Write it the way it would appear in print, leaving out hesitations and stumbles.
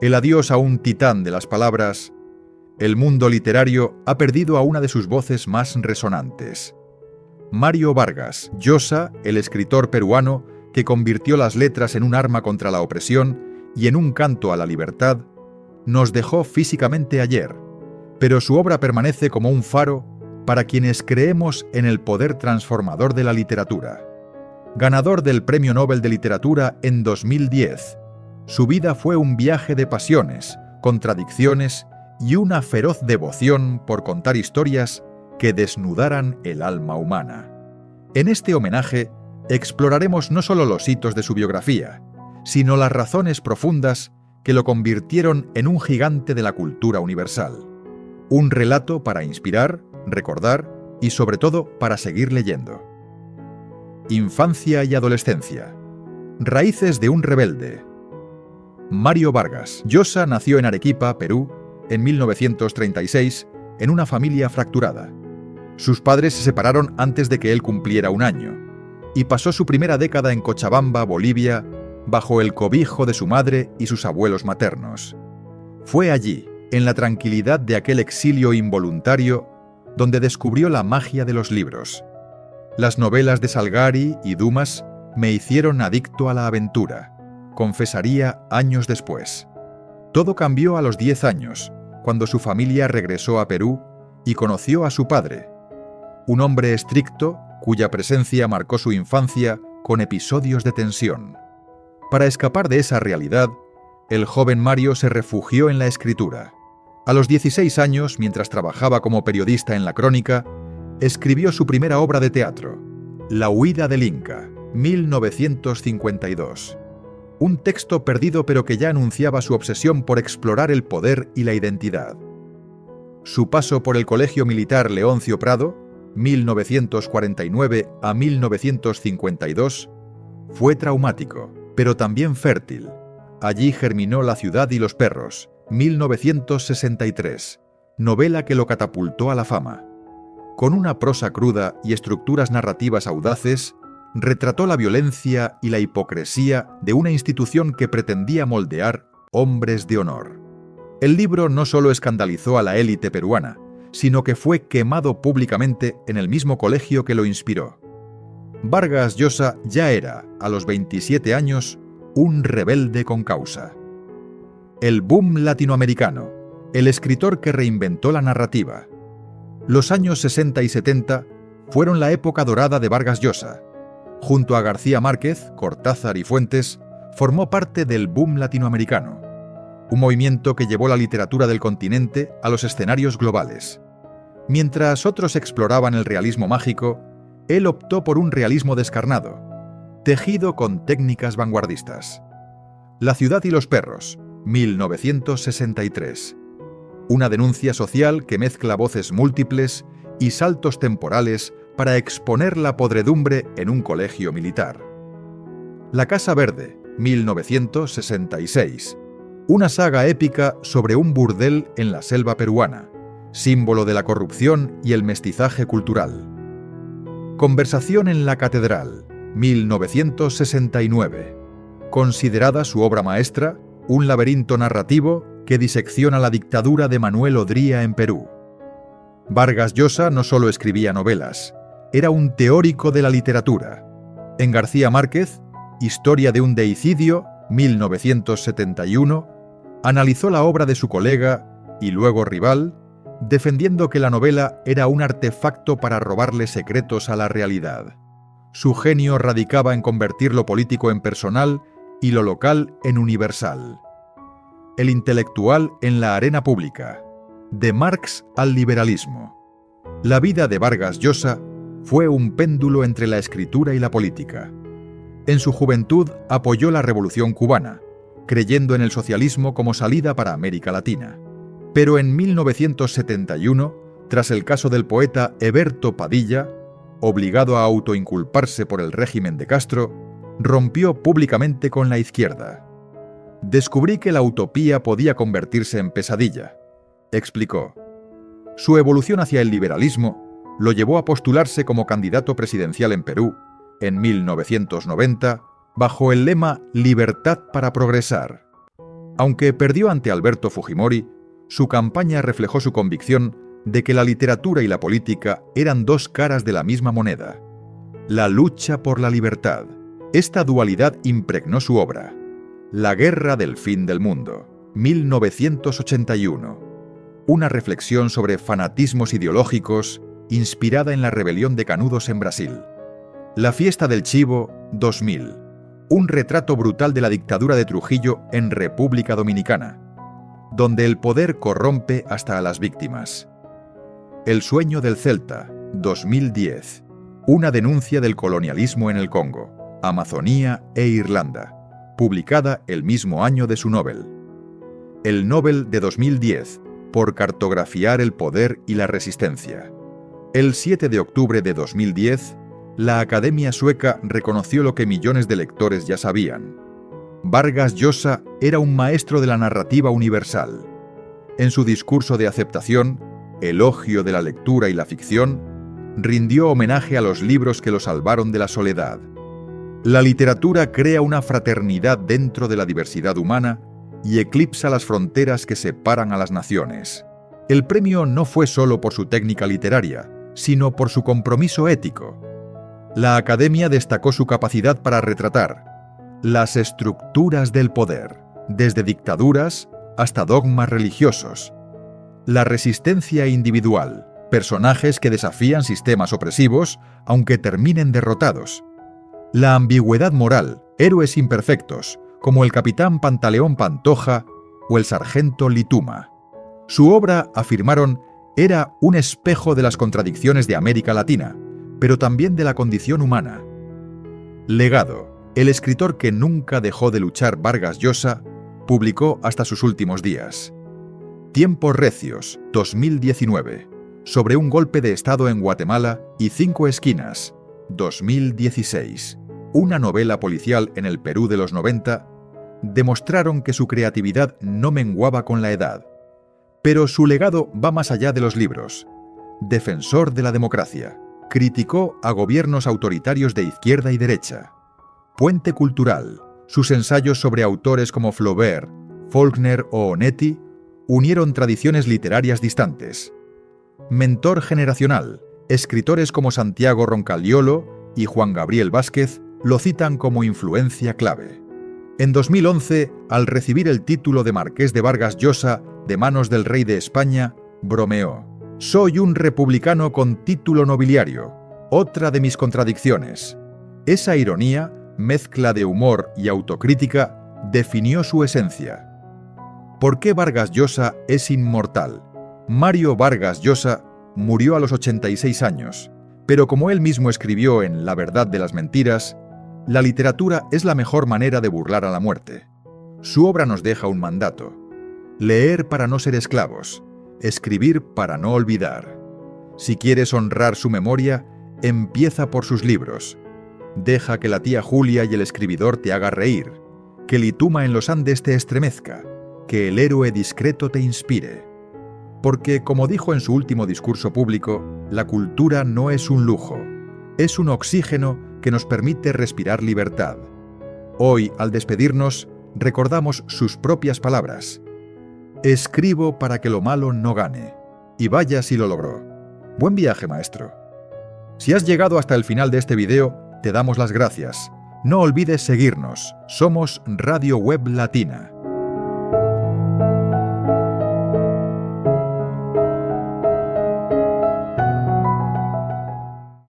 El adiós a un titán de las palabras, el mundo literario ha perdido a una de sus voces más resonantes. Mario Vargas Llosa, el escritor peruano que convirtió las letras en un arma contra la opresión y en un canto a la libertad, nos dejó físicamente ayer, pero su obra permanece como un faro para quienes creemos en el poder transformador de la literatura. Ganador del Premio Nobel de Literatura en 2010, su vida fue un viaje de pasiones, contradicciones y una feroz devoción por contar historias que desnudaran el alma humana. En este homenaje exploraremos no solo los hitos de su biografía, sino las razones profundas que lo convirtieron en un gigante de la cultura universal. Un relato para inspirar, recordar y sobre todo para seguir leyendo. Infancia y adolescencia. Raíces de un rebelde. Mario Vargas Llosa nació en Arequipa, Perú, en 1936, en una familia fracturada. Sus padres se separaron antes de que él cumpliera un año, y pasó su primera década en Cochabamba, Bolivia, bajo el cobijo de su madre y sus abuelos maternos. Fue allí, en la tranquilidad de aquel exilio involuntario, donde descubrió la magia de los libros. Las novelas de Salgari y Dumas me hicieron adicto a la aventura, confesaría años después. Todo cambió a los 10 años, cuando su familia regresó a Perú y conoció a su padre, un hombre estricto cuya presencia marcó su infancia con episodios de tensión. Para escapar de esa realidad, el joven Mario se refugió en la escritura. A los 16 años, mientras trabajaba como periodista en La Crónica, escribió su primera obra de teatro, La huida del Inca, 1952. Un texto perdido pero que ya anunciaba su obsesión por explorar el poder y la identidad. Su paso por el Colegio Militar Leoncio Prado, 1949 a 1952, fue traumático, pero también fértil. Allí germinó La ciudad y los perros, 1963, novela que lo catapultó a la fama. Con una prosa cruda y estructuras narrativas audaces, retrató la violencia y la hipocresía de una institución que pretendía moldear hombres de honor. El libro no solo escandalizó a la élite peruana, sino que fue quemado públicamente en el mismo colegio que lo inspiró. Vargas Llosa ya era, a los 27 años, un rebelde con causa. El boom latinoamericano, el escritor que reinventó la narrativa. Los años 60 y 70 fueron la época dorada de Vargas Llosa. Junto a García Márquez, Cortázar y Fuentes, formó parte del boom latinoamericano, un movimiento que llevó la literatura del continente a los escenarios globales. Mientras otros exploraban el realismo mágico, él optó por un realismo descarnado, tejido con técnicas vanguardistas. La ciudad y los perros, 1963. Una denuncia social que mezcla voces múltiples y saltos temporales para exponer la podredumbre en un colegio militar. La Casa Verde, 1966. Una saga épica sobre un burdel en la selva peruana, símbolo de la corrupción y el mestizaje cultural. Conversación en la Catedral, 1969. Considerada su obra maestra, un laberinto narrativo que disecciona la dictadura de Manuel Odría en Perú. Vargas Llosa no solo escribía novelas, era un teórico de la literatura. En García Márquez, Historia de un deicidio, 1971, analizó la obra de su colega, y luego rival, defendiendo que la novela era un artefacto para robarle secretos a la realidad. Su genio radicaba en convertir lo político en personal y lo local en universal. El intelectual en la arena pública, de Marx al liberalismo. La vida de Vargas Llosa fue un péndulo entre la escritura y la política. En su juventud apoyó la Revolución cubana, creyendo en el socialismo como salida para América Latina. Pero en 1971, tras el caso del poeta Heberto Padilla, obligado a autoinculparse por el régimen de Castro, rompió públicamente con la izquierda. Descubrí que la utopía podía convertirse en pesadilla, explicó. Su evolución hacia el liberalismo lo llevó a postularse como candidato presidencial en Perú, en 1990, bajo el lema Libertad para progresar. Aunque perdió ante Alberto Fujimori, su campaña reflejó su convicción de que la literatura y la política eran dos caras de la misma moneda. La lucha por la libertad. Esta dualidad impregnó su obra. La guerra del fin del mundo, 1981. Una reflexión sobre fanatismos ideológicos inspirada en la rebelión de Canudos en Brasil. La fiesta del Chivo, 2000. Un retrato brutal de la dictadura de Trujillo en República Dominicana, donde el poder corrompe hasta a las víctimas. El sueño del Celta, 2010. Una denuncia del colonialismo en el Congo, Amazonía e Irlanda, publicada el mismo año de su Nobel. El Nobel de 2010, por cartografiar el poder y la resistencia. El 7 de octubre de 2010, la Academia Sueca reconoció lo que millones de lectores ya sabían. Vargas Llosa era un maestro de la narrativa universal. En su discurso de aceptación, elogio de la lectura y la ficción, rindió homenaje a los libros que lo salvaron de la soledad. La literatura crea una fraternidad dentro de la diversidad humana y eclipsa las fronteras que separan a las naciones. El premio no fue solo por su técnica literaria, sino por su compromiso ético. La Academia destacó su capacidad para retratar las estructuras del poder, desde dictaduras hasta dogmas religiosos, la resistencia individual, personajes que desafían sistemas opresivos aunque terminen derrotados, la ambigüedad moral, héroes imperfectos, como el capitán Pantaleón Pantoja o el sargento Lituma. Su obra, afirmaron, era un espejo de las contradicciones de América Latina, pero también de la condición humana. Legado. El escritor que nunca dejó de luchar, Vargas Llosa, publicó hasta sus últimos días. Tiempos recios, 2019. Sobre un golpe de Estado en Guatemala y 5 esquinas, 2016. Una novela policial en el Perú de los 90, demostraron que su creatividad no menguaba con la edad. Pero su legado va más allá de los libros. Defensor de la democracia. Criticó a gobiernos autoritarios de izquierda y derecha. Puente cultural. Sus ensayos sobre autores como Flaubert, Faulkner o Onetti unieron tradiciones literarias distantes. Mentor generacional. Escritores como Santiago Roncaliolo y Juan Gabriel Vázquez lo citan como influencia clave. En 2011, al recibir el título de Marqués de Vargas Llosa de manos del rey de España, bromeó: «Soy un republicano con título nobiliario, otra de mis contradicciones». Esa ironía, mezcla de humor y autocrítica, definió su esencia. ¿Por qué Vargas Llosa es inmortal? Mario Vargas Llosa murió a los 86 años, pero como él mismo escribió en La verdad de las mentiras, la literatura es la mejor manera de burlar a la muerte. Su obra nos deja un mandato: leer para no ser esclavos, escribir para no olvidar. Si quieres honrar su memoria, empieza por sus libros. Deja que la tía Julia y el escribidor te haga reír, que Lituma en los Andes te estremezca, que el héroe discreto te inspire. Porque, como dijo en su último discurso público, la cultura no es un lujo, es un oxígeno que nos permite respirar libertad. Hoy, al despedirnos, recordamos sus propias palabras: «Escribo para que lo malo no gane». Y vaya si lo logró. Buen viaje, maestro. Si has llegado hasta el final de este video, te damos las gracias. No olvides seguirnos. Somos Radio Web Latina.